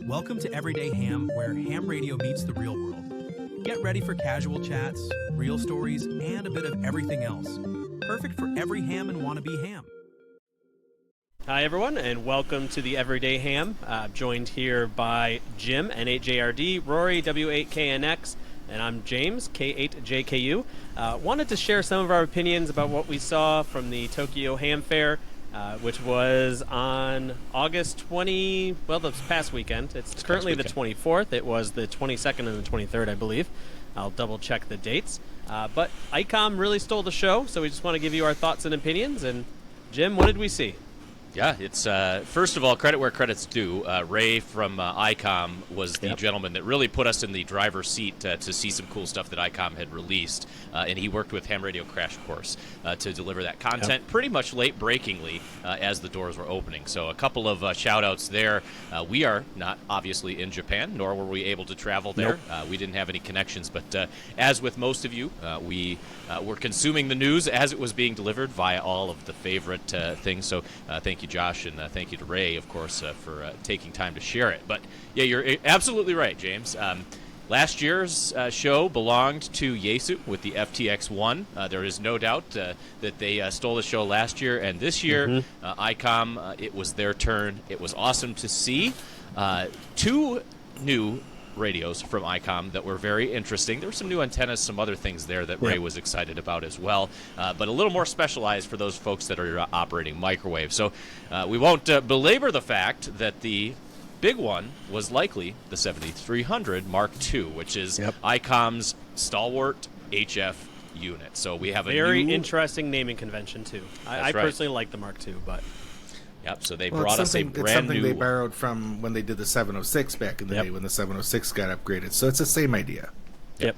Welcome to Everyday Ham, where ham radio meets the real world. Get ready for casual chats, real stories, and a bit of everything else. Perfect for every ham and wannabe ham. Hi everyone, and welcome to the Everyday Ham. Joined here by Jim, N8JRD, Rory, W8KNX, and I'm James, K8JKU. Wanted to share some of our opinions about what we saw from the Tokyo Ham Fair, which was on August 20, well, this past weekend. It's currently the 24th. It was the 22nd and the 23rd, I believe. I'll double check the dates. But ICOM really stole the show, so we just want to give you our thoughts and opinions. And Jim, what did we see? Yeah, it's first of all, credit where credit's due. Ray from ICOM was the gentleman that really put us in the driver's seat to see some cool stuff that ICOM had released, and he worked with Ham Radio Crash Course to deliver that content pretty much late-breakingly as the doors were opening. So a couple of shout-outs there. We are not obviously in Japan, nor were we able to travel there. We didn't have any connections, but as with most of you, we were consuming the news as it was being delivered via all of the favorite things. So thank you, Josh, and thank you to Ray, of course, for taking time to share it. But yeah, you're absolutely right, James. Last year's show belonged to Yaesu with the FTX1. There is no doubt that they stole the show last year, and this year, ICOM, it was their turn. It was awesome to see. Two new radios from ICOM that were very interesting. There were some new antennas, some other things there that Ray was excited about as well, but a little more specialized for those folks that are operating microwave. So we won't belabor the fact that the big one was likely the 7300 Mark II, which is ICOM's stalwart HF unit. So we have a very interesting naming convention too. I personally like the Mark II, but yep, so they brought us a brand new... It's something they borrowed from when they did the 706 back in the day when the 706 got upgraded. So it's the same idea. Yep.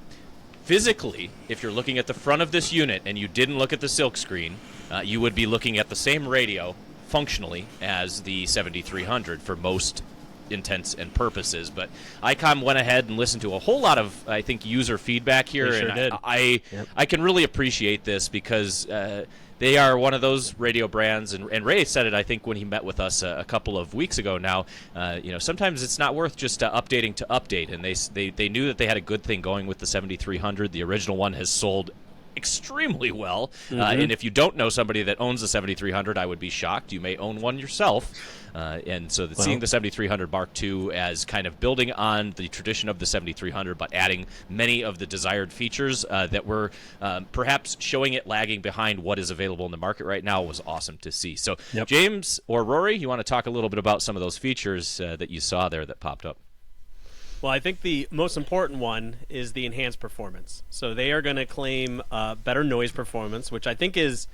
Physically, if you're looking at the front of this unit and you didn't look at the silk screen, you would be looking at the same radio functionally as the 7300 for most intents and purposes. But ICOM went ahead and listened to a whole lot of, I think, user feedback here. They sure did. I can really appreciate this because... they are one of those radio brands, and Ray said it, I think, when he met with us a couple of weeks ago now. Sometimes it's not worth just updating to update, and they knew that they had a good thing going with the 7300. The original one has sold extremely well, and if you don't know somebody that owns a 7300, I would be shocked. You may own one yourself. And so seeing the 7300 Mark II as kind of building on the tradition of the 7300, but adding many of the desired features that were perhaps showing it lagging behind what is available in the market right now was awesome to see. So James or Rory, you want to talk a little bit about some of those features that you saw there that popped up? Well, I think the most important one is the enhanced performance. So they are going to claim better noise performance, which I think is,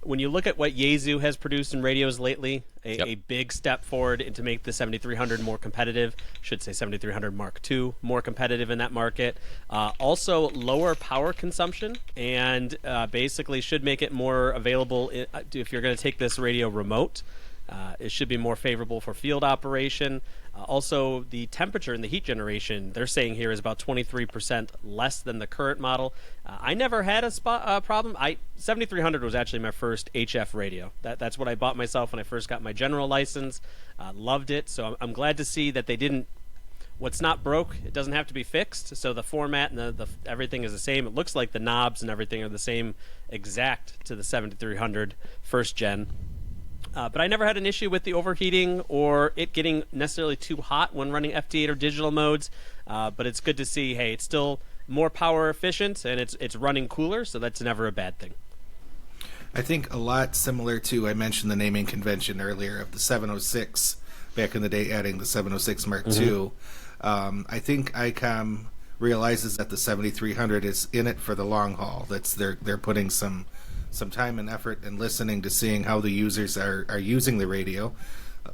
when you look at what Yaesu has produced in radios lately, a big step forward to make the 7300 more competitive. Should say 7300 Mark II more competitive in that market. Also, lower power consumption, and basically should make it more available if you're going to take this radio remote. It should be more favorable for field operation. Also, the temperature and the heat generation, they're saying here, is about 23% less than the current model. I never had a problem. 7300 was actually my first HF radio. That's what I bought myself when I first got my general license. Loved it. So I'm glad to see that they didn't. What's not broke, it doesn't have to be fixed. So the format and the everything is the same. It looks like the knobs and everything are the same exact to the 7300 first gen. But I never had an issue with the overheating or it getting necessarily too hot when running FT8 or digital modes. But it's good to see, hey, it's still more power efficient and it's running cooler, so that's never a bad thing. I think a lot similar to, I mentioned the naming convention earlier of the 706 back in the day, adding the 706 Mark II. I think ICOM realizes that the 7300 is in it for the long haul. They're putting some time and effort and listening to seeing how the users are using the radio.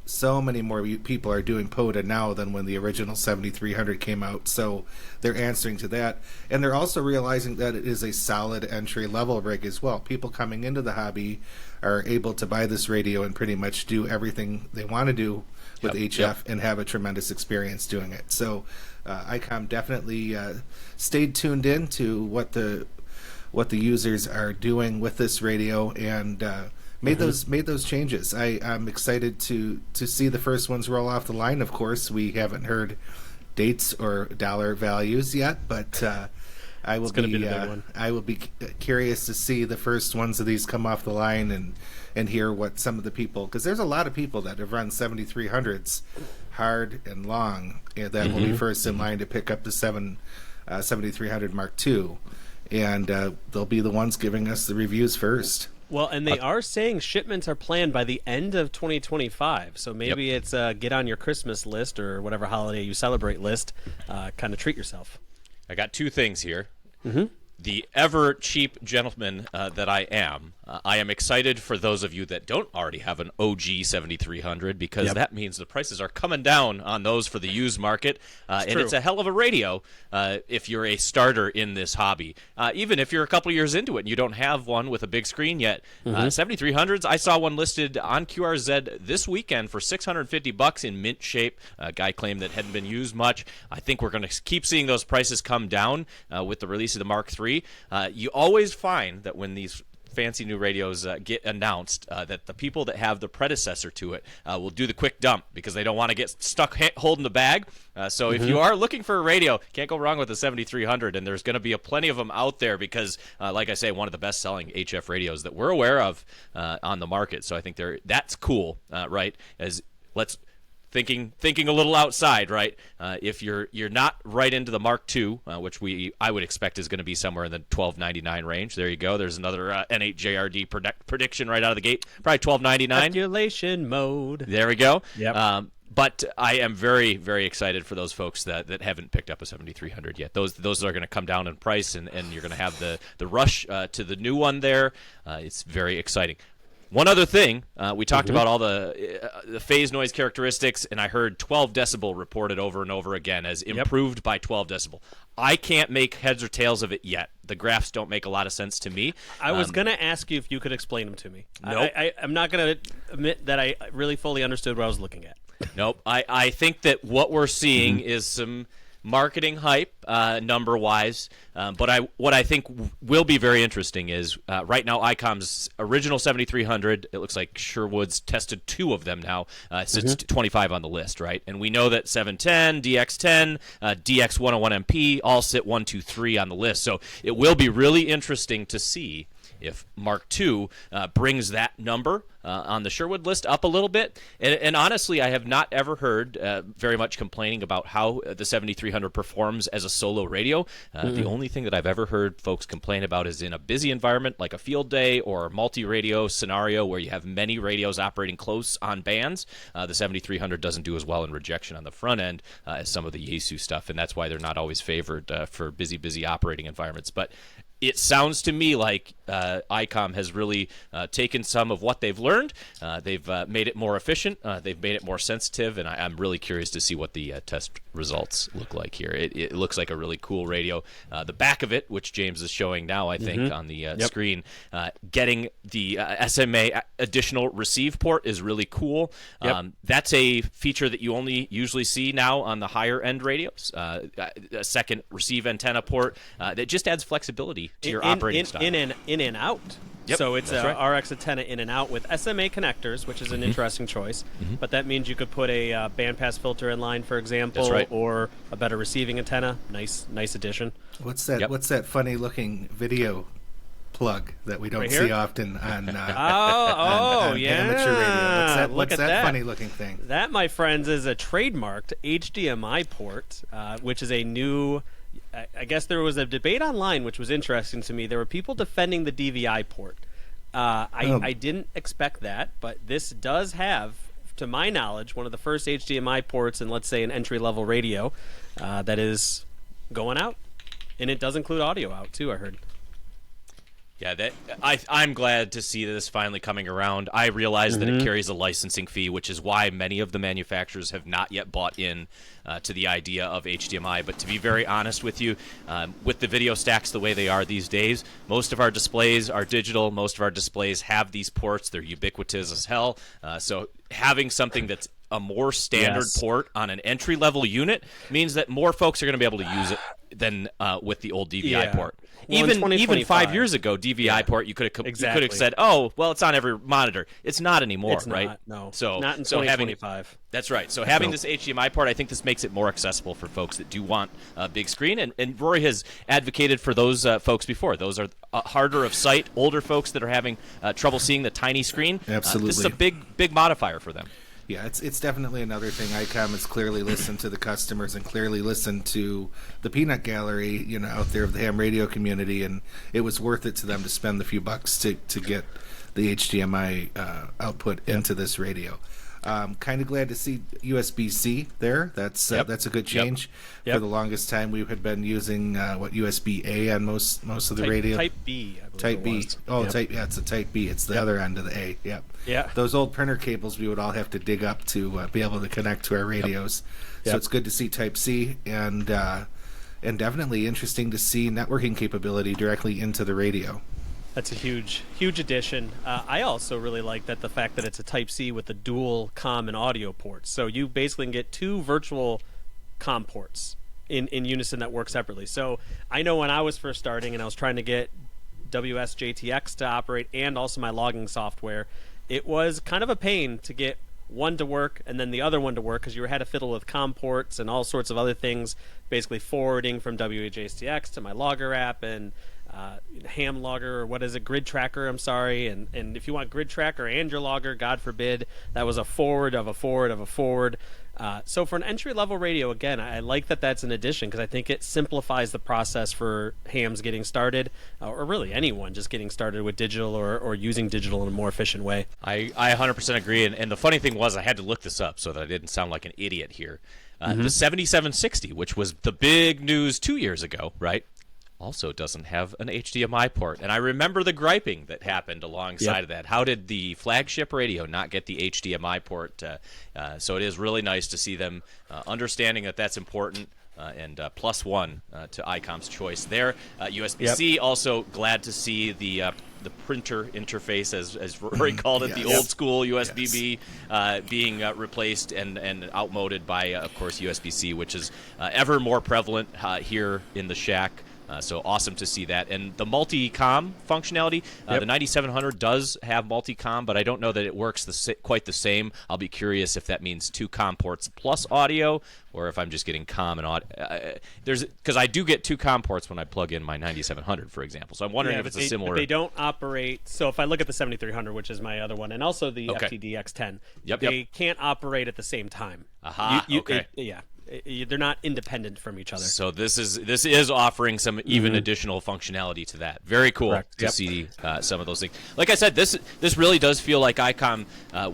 So many more people are doing POTA now than when the original 7300 came out, so they're answering to that. And they're also realizing that it is a solid entry-level rig as well. People coming into the hobby are able to buy this radio and pretty much do everything they want to do with HF and have a tremendous experience doing it. So ICOM definitely stayed tuned in to what the users are doing with this radio, and made those changes. I'm excited to see the first ones roll off the line. Of course, we haven't heard dates or dollar values yet, but I will be the big one. I will be curious to see the first ones of these come off the line and hear what some of the people, because there's a lot of people that have run 7300s hard and long that will be first in line to pick up the 7300 Mark II, and they'll be the ones giving us the reviews first. Well, and they are saying shipments are planned by the end of 2025, so maybe it's get on your Christmas list or whatever holiday you celebrate list, kind of treat yourself. I got two things here. The ever cheap gentleman that I am excited for those of you that don't already have an OG 7300, because that means the prices are coming down on those for the used market, and it's a hell of a radio if you're a starter in this hobby. Even if you're a couple years into it and you don't have one with a big screen yet, 7300s, I saw one listed on QRZ this weekend for $650 in mint shape. A guy claimed that hadn't been used much. I think we're going to keep seeing those prices come down with the release of the Mark III. You always find that when these fancy new radios get announced, that the people that have the predecessor to it will do the quick dump because they don't want to get stuck holding the bag. So if you are looking for a radio, can't go wrong with the 7300, and there's going to be plenty of them out there because, like I say, one of the best-selling HF radios that we're aware of on the market. So I think that's cool, right? As let's thinking a little outside, right? If you're not right into the Mark II, which I would expect is going to be somewhere in the $12.99 range. There you go. There's another N8JRD prediction right out of the gate. Probably $12.99. Speculation mode. There we go. Yep. But I am very, very excited for those folks that haven't picked up a 7300 yet. Those are going to come down in price, and you're going to have the rush to the new one there. It's very exciting. One other thing, we talked about all the phase noise characteristics, and I heard 12 decibel reported over and over again as improved by 12 decibel. I can't make heads or tails of it yet. The graphs don't make a lot of sense to me. I was going to ask you if you could explain them to me. Nope. I'm not going to admit that I really fully understood what I was looking at. Nope. I think that what we're seeing is some marketing hype, number-wise, but what I think will be very interesting is right now ICOM's original 7300, it looks like Sherwood's tested 2 of them now, sits 25 on the list, right? And we know that 710, DX10, DX101MP all sit 1, 2, 3 on the list. So it will be really interesting to see if Mark II brings that number on the Sherwood list up a little bit. And honestly, I have not ever heard very much complaining about how the 7300 performs as a solo radio. The only thing that I've ever heard folks complain about is in a busy environment like a field day or multi-radio scenario where you have many radios operating close on bands. The 7300 doesn't do as well in rejection on the front end as some of the Yaesu stuff, and that's why they're not always favored for busy operating environments. But it sounds to me like ICOM has really taken some of what they've learned. They've made it more efficient. They've made it more sensitive, and I'm really curious to see what the test results look like here. It looks like a really cool radio. The back of it, which James is showing now, I think, on the screen, getting the SMA additional receive port is really cool. That's a feature that you only usually see now on the higher-end radios. A second receive antenna port that just adds flexibility to your operating style. In and out. So it's a RX antenna in and out with SMA connectors, which is an interesting choice. But that means you could put a bandpass filter in line, for example, or a better receiving antenna. Nice addition. What's that? What's that funny looking video plug that we don't see often on on amateur radio? What's that funny looking thing? That, my friends, is a trademarked HDMI port, which is a new. I guess there was a debate online, which was interesting to me. There were people defending the DVI port. I didn't expect that, but this does have, to my knowledge, one of the first HDMI ports in, let's say, an entry-level radio that is going out. And it does include audio out, too, I heard. Yeah, I'm glad to see this finally coming around. I realize that it carries a licensing fee, which is why many of the manufacturers have not yet bought in to the idea of HDMI. But to be very honest with you, with the video stacks the way they are these days, most of our displays are digital. Most of our displays have these ports. They're ubiquitous as hell. So having something that's a more standard Yes. port on an entry-level unit means that more folks are going to be able to use it than with the old DVI Yeah. port. Well, in Even 2025 5 years ago, DVI port, you could have Exactly. said, "Oh, well, it's on every monitor." It's not anymore, It's right? not, no. So Not in so having 2025. That's right. So having this HDMI port, I think this makes it more accessible for folks that do want a big screen. And Rory has advocated for those folks before. Those are harder of sight, older folks that are having trouble seeing the tiny screen. Absolutely. This is a big modifier for them. Yeah, it's definitely another thing. ICOM has clearly listened to the customers and clearly listened to the peanut gallery, out there of the ham radio community, and it was worth it to them to spend the few bucks to get the HDMI output into this radio. Kind of glad to see USB-C there. That's a good change. Yep. For the longest time, we had been using USB-A on most of the radio. Type B, I believe Type it B. was. Oh, Yep. it's a Type B. It's the other end of the A. Yep. Yeah. Those old printer cables we would all have to dig up to be able to connect to our radios. So Yep. it's good to see Type C and definitely interesting to see networking capability directly into the radio. That's a huge addition. I also really like the fact that it's a Type C with the dual COM and audio ports. So you basically can get two virtual COM ports in unison that work separately. So I know when I was first starting and I was trying to get WSJTX to operate and also my logging software, it was kind of a pain to get one to work and then the other one to work because you had to fiddle with COM ports and all sorts of other things, basically forwarding from WHJTX to my logger app and ham logger, or what is it, grid tracker, I'm sorry, and if you want grid tracker and your logger, God forbid, that was a forward of a forward of a forward. So for an entry-level radio, again, I like that that's an addition because I think it simplifies the process for hams getting started, or really anyone just getting started with digital or using digital in a more efficient way. I 100% agree. And the funny thing was I had to look this up so that I didn't sound like an idiot here. The 7760, which was the big news 2 years ago, right? Also doesn't have an HDMI port. And I remember the griping that happened alongside of that. How did the flagship radio not get the HDMI port? So it is really nice to see them understanding that that's important. And +1 to ICOM's choice there. USB-C, also glad to see the printer interface, as Rory called it, the old school USB-B being replaced and outmoded by, of course, USB-C, which is ever more prevalent here in the shack. So awesome to see that. And the multi-com functionality, the 9700 does have multi-com, but I don't know that it works quite the same. I'll be curious if that means 2 COM ports plus audio, or if I'm just getting COM and audio. Because I do get 2 COM ports when I plug in my 9700, for example. So I'm wondering if it's a similar... But they don't operate... So if I look at the 7300, which is my other one, and also the FTDX10, they can't operate at the same time. Okay. They're not independent from each other. So this is offering some even additional functionality to that. Very cool to see some of those things. Like I said, this really does feel like ICOM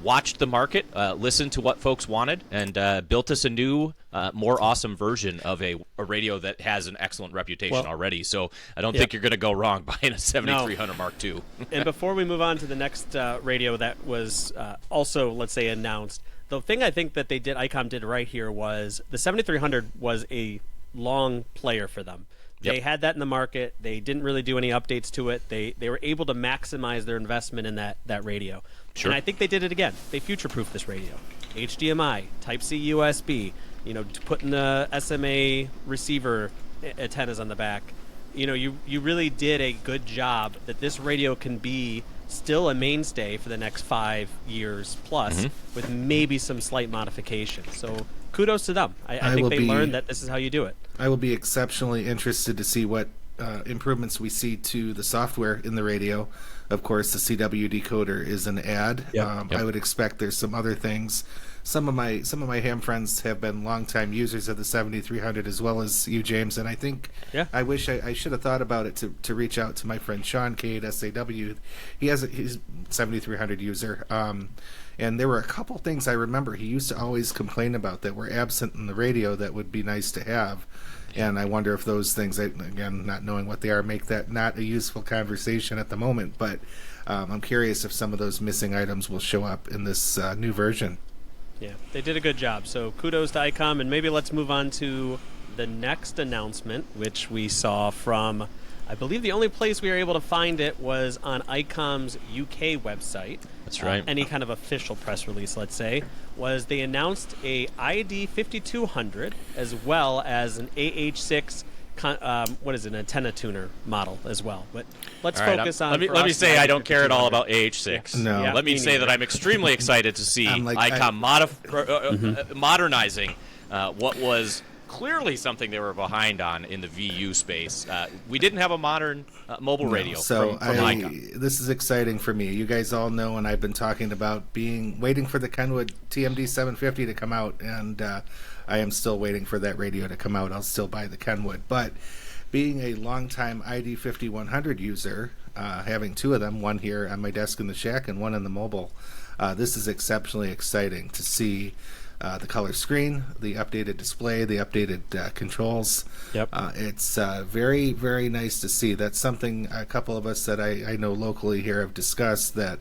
watched the market, listened to what folks wanted, and built us a new, more awesome version of a radio that has an excellent reputation already. So I don't think you're going to go wrong buying a 7300 Mark II. And before we move on to the next radio that was also, let's say, announced, the thing I think that ICOM did right here was the 7300 was a long player for them. They had that in the market. They didn't really do any updates to it. They were able to maximize their investment in that radio. Sure. And I think they did it again. They future-proofed this radio. HDMI, Type-C USB, putting the SMA receiver antennas on the back. You really did a good job that this radio can be still a mainstay for the next 5 years plus, with maybe some slight modifications. So kudos to them. I think they learned that this is how you do it. I will be exceptionally interested to see what improvements we see to the software in the radio. Of course, the CW decoder is an add. I would expect there's some other things. Some of my ham friends have been longtime users of the 7300 as well as you, James, and I think I wish I should have thought about it to reach out to my friend Sean Cade, SAW. He's a 7300 user. And there were a couple things I remember he used to always complain about that were absent in the radio that would be nice to have. And I wonder if those things, again, not knowing what they are, make that not a useful conversation at the moment. But I'm curious if some of those missing items will show up in this new version. Yeah, they did a good job. So kudos to ICOM. And maybe let's move on to the next announcement, which we saw from I believe the only place we were able to find it was on ICOM's UK website. That's right. Any kind of official press release, let's say, was they announced a ID 5200 as well as an AH6 antenna tuner model as well. But let's focus on. Let me say I don't care at all about AH6. Yeah. No. Yeah, Let me say that I'm extremely excited to see ICOM modernizing what was clearly something they were behind on in the VU space. We didn't have a modern mobile radio from ICOM. This is exciting for me. You guys all know, and I've been talking about waiting for the Kenwood TMD 750 to come out, and I am still waiting for that radio to come out. I'll still buy the Kenwood. But being a longtime ID 5100 user, having two of them, one here on my desk in the shack and one in the mobile, this is exceptionally exciting to see the color screen, the updated display, the updated controls. Yep. It's very, very nice to see. That's something a couple of us that I know locally here have discussed, that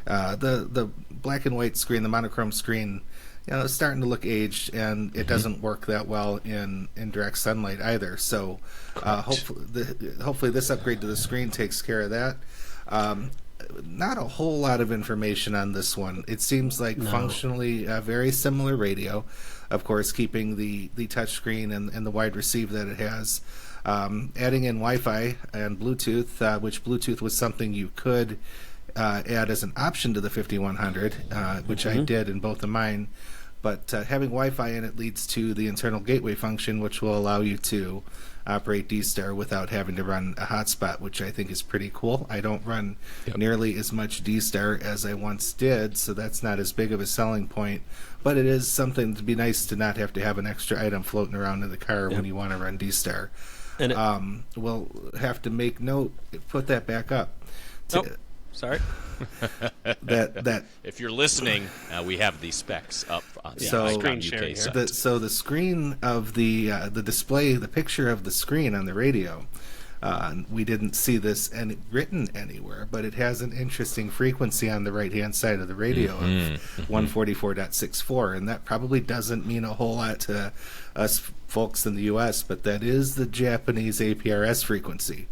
the black and white screen, the monochrome screen, it's starting to look aged, and it doesn't work that well in direct sunlight either. So hopefully this upgrade to the screen takes care of that. Not a whole lot of information on this one. It seems like functionally a very similar radio, of course, keeping the touchscreen and the wide receive that it has. Adding in Wi-Fi and Bluetooth, which Bluetooth was something you could add as an option to the 5100, which I did in both of mine. But having Wi-Fi in it leads to the internal gateway function, which will allow you to operate D-Star without having to run a hotspot, which I think is pretty cool. I don't run nearly as much D-Star as I once did, so that's not as big of a selling point. But it is something to be nice to not have to have an extra item floating around in the car when you want to run D-Star. And we'll have to make note, put that back up. Sorry. that if you're listening, we have the specs up on screen UK sharing site. So the screen of the display, the picture of the screen on the radio, we didn't see this written anywhere, but it has an interesting frequency on the right-hand side of the radio of 144.64, and that probably doesn't mean a whole lot to us folks in the U.S., but that is the Japanese APRS frequency.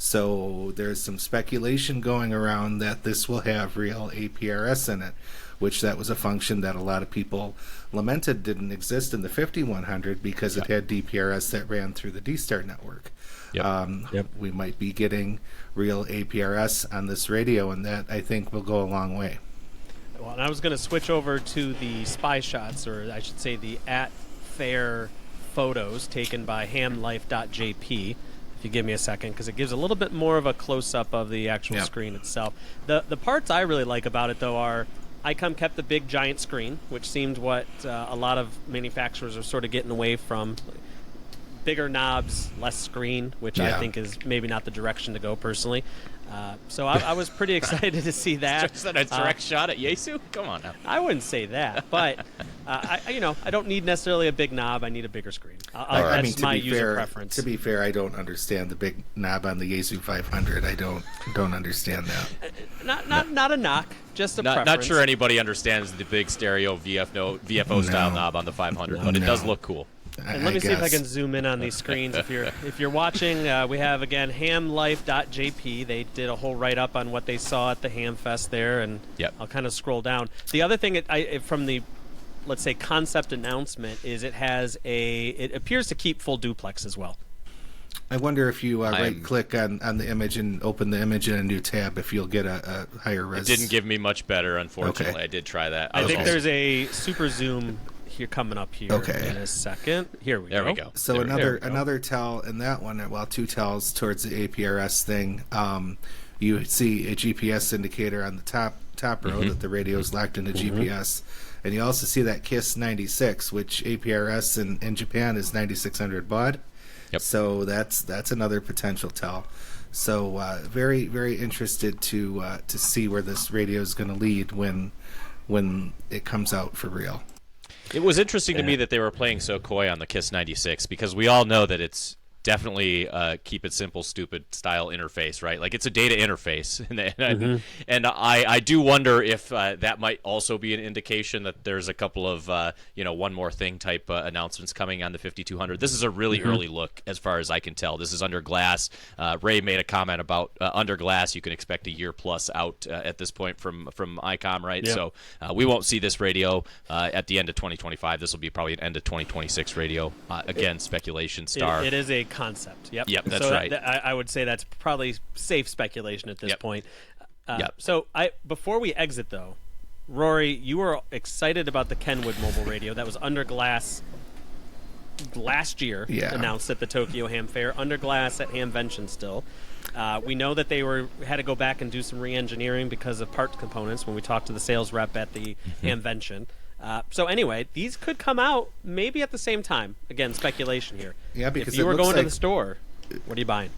So there's some speculation going around that this will have real APRS in it, which that was a function that a lot of people lamented didn't exist in the 5100 because it had DPRS that ran through the D-Star network. We might be getting real APRS on this radio, and that, I think, will go a long way. Well, and I was going to switch over to the spy shots, or I should say the at-fair photos taken by hamlife.jp. If you give me a second, because it gives a little bit more of a close-up of the actual screen itself. The parts I really like about it, though, are ICOM kept the big giant screen, which seemed what a lot of manufacturers are sort of getting away from. Bigger knobs, less screen, which I think is maybe not the direction to go personally. So I was pretty excited to see that. Is that a direct shot at Yaesu? Come on now. I wouldn't say that, but I don't need necessarily a big knob. I need a bigger screen. That's my user preference. To be fair, I don't understand the big knob on the Yaesu 500. I don't understand that. Not a knock, just a preference. Not sure anybody understands the big stereo VFO style knob on the 500, but it does look cool. And let me see if I can zoom in on these screens. If you're watching, we have again hamlife.jp. They did a whole write-up on what they saw at the Ham Fest there, and I'll kind of scroll down. The other thing from the, let's say, concept announcement is it appears to keep full duplex as well. I wonder if you right-click on the image and open the image in a new tab, if you'll get a higher res. It didn't give me much better, unfortunately. Okay. I did try that. I think there's a super zoom here coming up here in a second. Here we go. So another tell in that one, well, two tells towards the APRS thing. You see a GPS indicator on the top row that the radio is locked into GPS, and you also see that KISS 96, which APRS in Japan is 9600 baud. Yep. So that's another potential tell. So very, very interested to see where this radio is going to lead when it comes out for real. It was interesting to me that they were playing so coy on the KISS 96, because we all know that it's definitely keep it simple, stupid style interface, right? Like it's a data interface, and I do wonder if that might also be an indication that there's a couple of one more thing type announcements coming on the 5200. This is a really early look, as far as I can tell. This is under glass. Ray made a comment about under glass. You can expect a year plus out at this point from ICOM, right? Yep. So we won't see this radio at the end of 2025. This will be probably an end of 2026 radio. Again, speculation star. It is a concept. Yep. That's so right. I would say that's probably safe speculation at this point. Yep. So before we exit, though, Rory, you were excited about the Kenwood mobile radio that was under glass last year, announced at the Tokyo Ham Fair, under glass at Hamvention still. We know that they had to go back and do some re-engineering because of part components when we talked to the sales rep at the Hamvention. So anyway, these could come out maybe at the same time. Again, speculation here. Yeah, because if you were going to like, the store, what are you buying?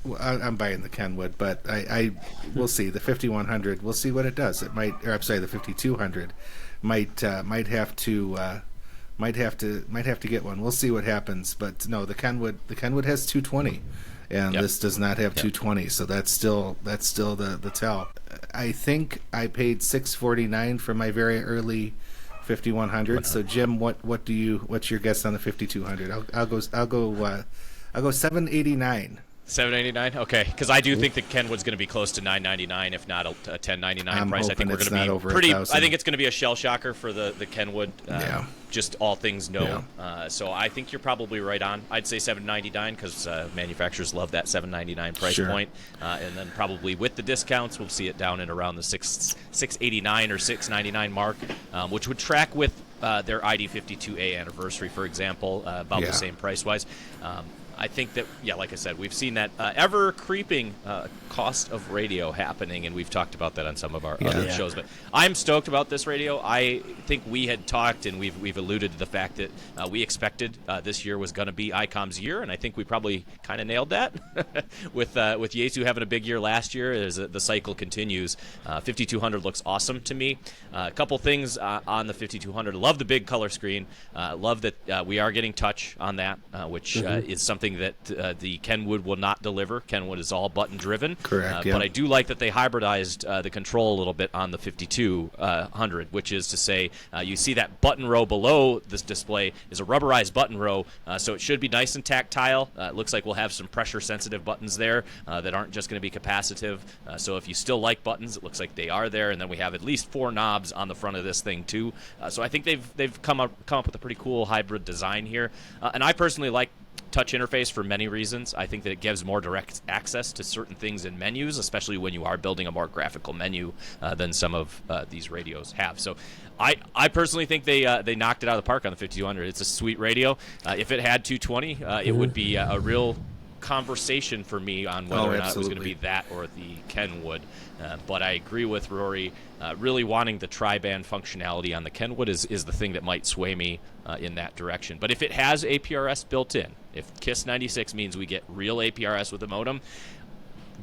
Well, I'm buying the Kenwood, but I we'll see the 5100. We'll see what it does. It might, or I'm sorry, the 5200 might have to get one. We'll see what happens. But no, the Kenwood has 220, and this does not have 220. So that's still the tell. I think I paid $649 for my very early 5100. So Jim, what's your guess on the 5200? I'll go $789. $789, okay, because I do think that Kenwood's going to be close to $999, if not a $1099 price. I think we're going to be pretty. I think it's going to be a shell shocker for the Kenwood. Just all things known. So I think you're probably right on. I'd say $799 because manufacturers love that $799 price point, and then probably with the discounts, we'll see it down in around the $689 or $699 mark, which would track with their ID52A anniversary, for example, about the same price wise. I think that, like I said, we've seen that ever-creeping cost of radio happening, and we've talked about that on some of our other shows. But I'm stoked about this radio. I think we had talked, and we've alluded to the fact that we expected this year was going to be ICOM's year, and I think we probably kind of nailed that with Yaesu having a big year last year as the cycle continues. 5200 looks awesome to me. A couple things on the 5200. Love the big color screen. Love that we are getting touch on that, which is something that the Kenwood will not deliver. Kenwood is all button driven. Correct. But I do like that they hybridized the control a little bit on the 5200, which is to say you see that button row below this display is a rubberized button row, so it should be nice and tactile. It looks like we'll have some pressure sensitive buttons there that aren't just going to be capacitive. So if you still like buttons, it looks like they are there. And then we have at least 4 knobs on the front of this thing too. So I think they've come up with a pretty cool hybrid design here. And I personally like touch interface for many reasons. I think that it gives more direct access to certain things in menus, especially when you are building a more graphical menu than some of these radios have. So I personally think they knocked it out of the park on the 5200. It's a sweet radio. If it had 220, it would be a real conversation for me on whether or not it was going to be that or the Kenwood. But I agree with Rory. Really wanting the tri-band functionality on the Kenwood is the thing that might sway me in that direction. But if it has APRS built in, if KISS 96 means we get real APRS with the modem,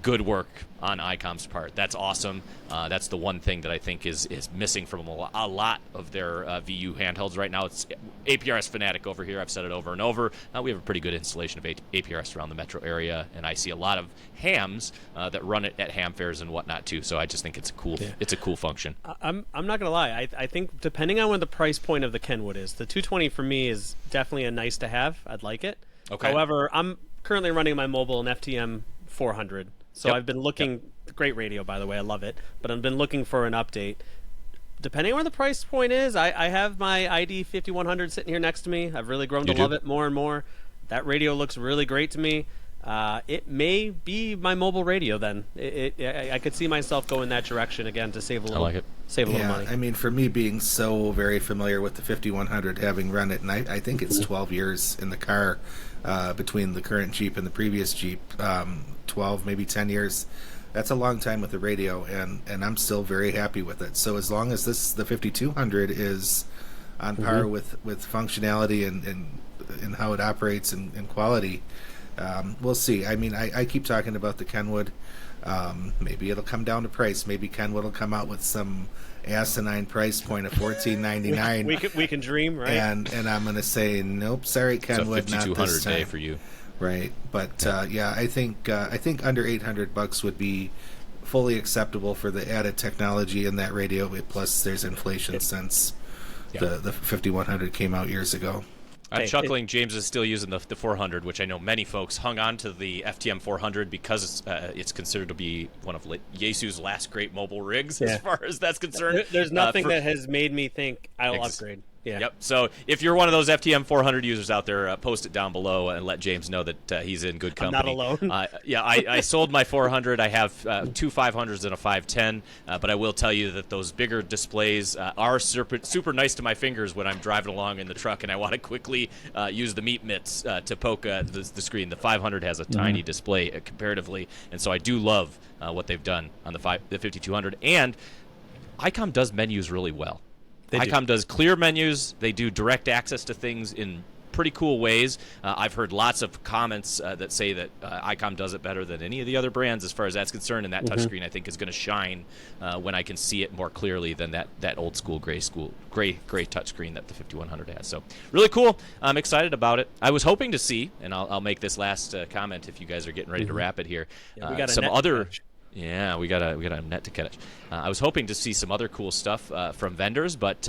good work on ICOM's part. That's awesome. That's the one thing that I think is missing from a lot of their VU handhelds right now. It's APRS fanatic over here. I've said it over and over. We have a pretty good installation of APRS around the metro area, and I see a lot of hams that run it at ham fairs and whatnot too. So I just think it's a cool function. I'm not gonna lie. I think depending on what the price point of the Kenwood is, the 220 for me is definitely a nice to have. I'd like it. Okay. However, I'm currently running my mobile an FTM 400. So I've been looking, great radio, by the way, I love it, but I've been looking for an update. Depending on where the price point is, I have my ID 5100 sitting here next to me. I've really grown to love it more and more. That radio looks really great to me. It may be my mobile radio then. I could see myself going that direction again to save a little, save a little money. I mean, for me being so very familiar with the 5100, having run it, and I think it's 12 years in the car between the current Jeep and the previous Jeep, 12, maybe 10 years. That's a long time with the radio, and I'm still very happy with it. So as long as the 5200 is on par with functionality and how it operates and quality, we'll see. I mean, I keep talking about the Kenwood. Maybe it'll come down to price. Maybe Kenwood will come out with some asinine price point of $14.99. we can dream, right? And I'm going to say, nope, sorry, Kenwood, so not this time. day for you. Right, but I think under $800 would be fully acceptable for the added technology in that radio. Plus, there's inflation since the 5100 came out years ago. I'm chuckling. James is still using the 400, which I know many folks hung on to the FTM 400 because it's considered to be one of Yaesu's last great mobile rigs, as far as that's concerned. There's nothing that has made me think I'll upgrade. Yeah. Yep. So if you're one of those FTM 400 users out there, post it down below and let James know that he's in good company. I'm not alone. I sold my 400. I have two 500s and a 510, but I will tell you that those bigger displays are super nice to my fingers when I'm driving along in the truck and I want to quickly use the meat mitts to poke the screen. The 500 has a tiny display comparatively, and so I do love what they've done on the 5200. And ICOM does menus really well. ICOM does clear menus. They do direct access to things in pretty cool ways. I've heard lots of comments that say that ICOM does it better than any of the other brands as far as that's concerned, and that touchscreen I think is going to shine when I can see it more clearly than that old school gray touchscreen that the 5100 has. So really cool. I'm excited about it. I was hoping to see, and I'll make this last comment if you guys are getting ready to wrap it here. We got some other. Yeah, we got a net to catch. I was hoping to see some other cool stuff from vendors, but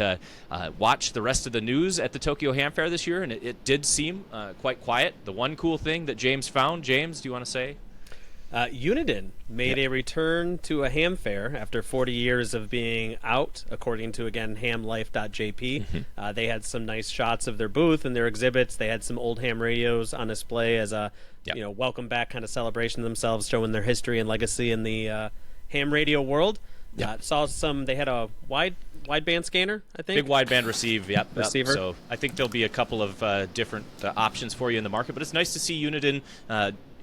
watch the rest of the news at the Tokyo Ham Fair this year, and it did seem quite quiet. The one cool thing that James found, James, do you want to say? Uniden made a return to a ham fair after 40 years of being out, according to, again, hamlife.jp. They had some nice shots of their booth and their exhibits. They had some old ham radios on display as a welcome back kind of celebration of themselves, showing their history and legacy in the ham radio world. Saw some. They had a wideband scanner, I think. Big wideband receiver. So I think there'll be a couple of different options for you in the market, but it's nice to see Uniden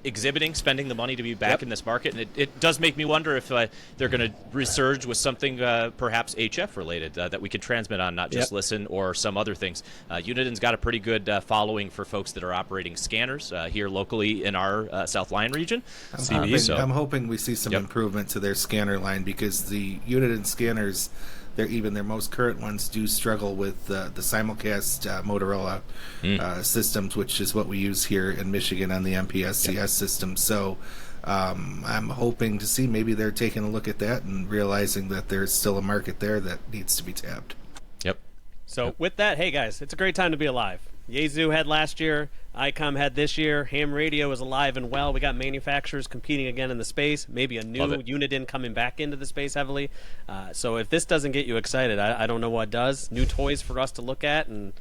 exhibiting, spending the money to be back in this market, and it does make me wonder if they're going to resurge with something perhaps HF related that we can transmit on, not just listen or some other things. Uniden's got a pretty good following for folks that are operating scanners here locally in our South Line region. I'm hoping we see some improvement to their scanner line, because the Uniden scanners, even their most current ones, do struggle with the simulcast Motorola systems, which is what we use here in Michigan on the MPSCS system. So I'm hoping to see maybe they're taking a look at that and realizing that there's still a market there that needs to be tapped. So with that, hey guys, it's a great time to be alive. Yaesu had last year, ICOM had this year, ham radio is alive and well. We got manufacturers competing again in the space, maybe a new Uniden coming back into the space heavily. So if this doesn't get you excited, I don't know what does. New toys for us to look at and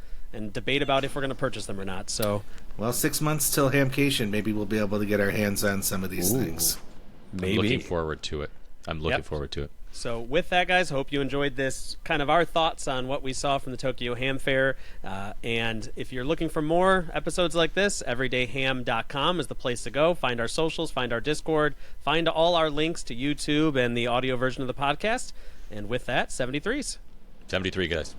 debate about if we're going to purchase them or not. So, well, 6 months till Hamcation, maybe we'll be able to get our hands on some of these things. Maybe. I'm looking forward to it. So with that, guys, hope you enjoyed this, kind of our thoughts on what we saw from the Tokyo Ham Fair. And if you're looking for more episodes like this, everydayham.com is the place to go. Find our socials, find our Discord, find all our links to YouTube and the audio version of the podcast. And with that, 73s. 73, guys.